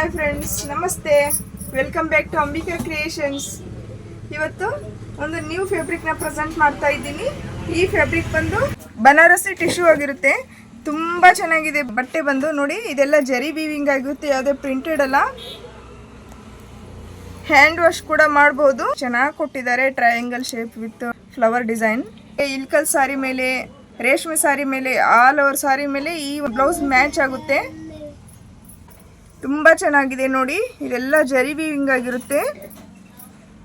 Hi friends, ನಮಸ್ತೆ. Welcome back to Ambika creations. ಇವತ್ತು ಒಂದು ನ್ಯೂ ಫ್ಯಾಬ್ರಿಕ್ನ ಪ್ರೆಸೆಂಟ್ ಮಾಡ್ತಾ ಇದ್ದೀನಿ. ಈ ಫ್ಯಾಬ್ರಿಕ್ ಬಂದು ಬನಾರಸಿ ಟಿಶ್ಯೂ ಆಗಿರುತ್ತೆ. ತುಂಬ ಚೆನ್ನಾಗಿದೆ. ಬಟ್ಟೆ ಬಂದು ನೋಡಿ, ಇದೆಲ್ಲ ಜರಿ ವೀವಿಂಗ್ ಆಗಿರುತ್ತೆ, ಯಾವುದೇ ಪ್ರಿಂಟೆಡ್ ಅಲ್ಲ. ಹ್ಯಾಂಡ್ ವಾಶ್ ಕೂಡ ಮಾಡ್ಬೋದು. ಚೆನ್ನಾಗಿ ಕೊಟ್ಟಿದ್ದಾರೆ. Triangle shape with flower design. Ilkal sari ಮೇಲೆ, ರೇಷ್ಮೆ ಸಾರಿ ಮೇಲೆ, ಆಲ್ ಓವರ್ ಸಾರಿ ಮೇಲೆ ಈ ಬ್ಲೌಸ್ ಮ್ಯಾಚ್ ಆಗುತ್ತೆ. ತುಂಬ ಚೆನ್ನಾಗಿದೆ ನೋಡಿ. ಇದೆಲ್ಲ ಜರಿ ವೀವಿಂಗ್ ಆಗಿರುತ್ತೆ.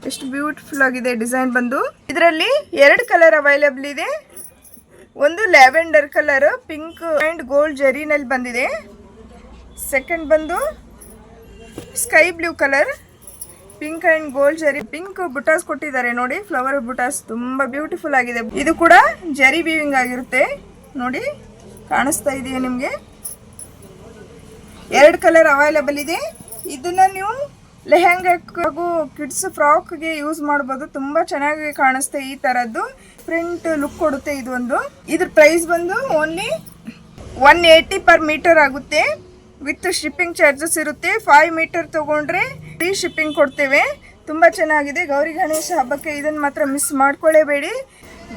ಎಷ್ಟು ಬ್ಯೂಟಿಫುಲ್ ಆಗಿದೆ ಡಿಸೈನ್ ಬಂದು. ಇದರಲ್ಲಿ 2 ಕಲರ್ ಅವೈಲೇಬಲ್ ಇದೆ. ಒಂದು lavender colour, pink and gold ಜರಿನಲ್ಲಿ ಬಂದಿದೆ. ಸೆಕೆಂಡ್ ಬಂದು sky blue colour, pink and gold ಜರಿ. ಪಿಂಕ್ ಬುಟಾಸ್ ಕೊಟ್ಟಿದ್ದಾರೆ ನೋಡಿ, ಫ್ಲವರ್ ಬುಟಾಸ್. ತುಂಬ ಬ್ಯೂಟಿಫುಲ್ ಆಗಿದೆ. ಇದು ಕೂಡ ಜರಿ ವೀವಿಂಗ್ ಆಗಿರುತ್ತೆ ನೋಡಿ, ಕಾಣಿಸ್ತಾ ಇದೆಯಾ ನಿಮಗೆ? 2 ಕಲರ್ ಅವೈಲೇಬಲ್ ಇದೆ. ಇದನ್ನ ನೀವು ಲೆಹಂಗಾ ಹಾಗೂ ಕಿಡ್ಸ್ ಫ್ರಾಕ್ಗೆ ಯೂಸ್ ಮಾಡ್ಬೋದು. ತುಂಬ ಚೆನ್ನಾಗಿ ಕಾಣಿಸುತ್ತೆ. ಈ ಥರದ್ದು ಪ್ರಿಂಟ್ ಲುಕ್ ಕೊಡುತ್ತೆ ಇದು ಒಂದು. ಇದ್ರ ಪ್ರೈಸ್ ಬಂದು ಓನ್ಲಿ 180 ಪರ್ ಮೀಟರ್ ಆಗುತ್ತೆ. ವಿತ್ ಶಿಪ್ಪಿಂಗ್ ಚಾರ್ಜಸ್ ಇರುತ್ತೆ. 5 ಮೀಟರ್ ತೊಗೊಂಡ್ರೆ ಫ್ರೀ ಶಿಪ್ಪಿಂಗ್ ಕೊಡ್ತೇವೆ. ತುಂಬ ಚೆನ್ನಾಗಿದೆ. ಗೌರಿ ಗಣೇಶ ಹಬ್ಬಕ್ಕೆ ಇದನ್ನು ಮಾತ್ರ ಮಿಸ್ ಮಾಡ್ಕೊಳ್ಳೇಬೇಡಿ.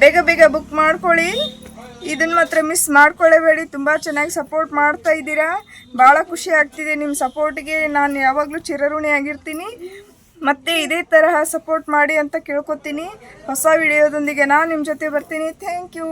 ಬೇಗ ಬೇಗ ಬುಕ್ ಮಾಡ್ಕೊಳ್ಳಿ. ಇದನ್ನು ಮಾತ್ರ ಮಿಸ್ ಮಾಡ್ಕೊಳ್ಳೇಬೇಡಿ. ತುಂಬ ಚೆನ್ನಾಗಿ ಸಪೋರ್ಟ್ ಮಾಡ್ತಾ ಇದ್ದೀರಾ. ಭಾಳ ಖುಷಿ ಆಗ್ತಿದೆ ನಿಮ್ಮ ಸಪೋರ್ಟಿಗೆ. ನಾನು ಯಾವಾಗಲೂ ಚಿರಋಣಿ ಆಗಿರ್ತೀನಿ. ಮತ್ತು ಇದೇ ತರಹ ಸಪೋರ್ಟ್ ಮಾಡಿ ಅಂತ ಕೇಳ್ಕೊತೀನಿ. ಹೊಸ ವಿಡಿಯೋದೊಂದಿಗೆ ನಾನು ನಿಮ್ಮ ಜೊತೆ ಬರ್ತೀನಿ. Thank you.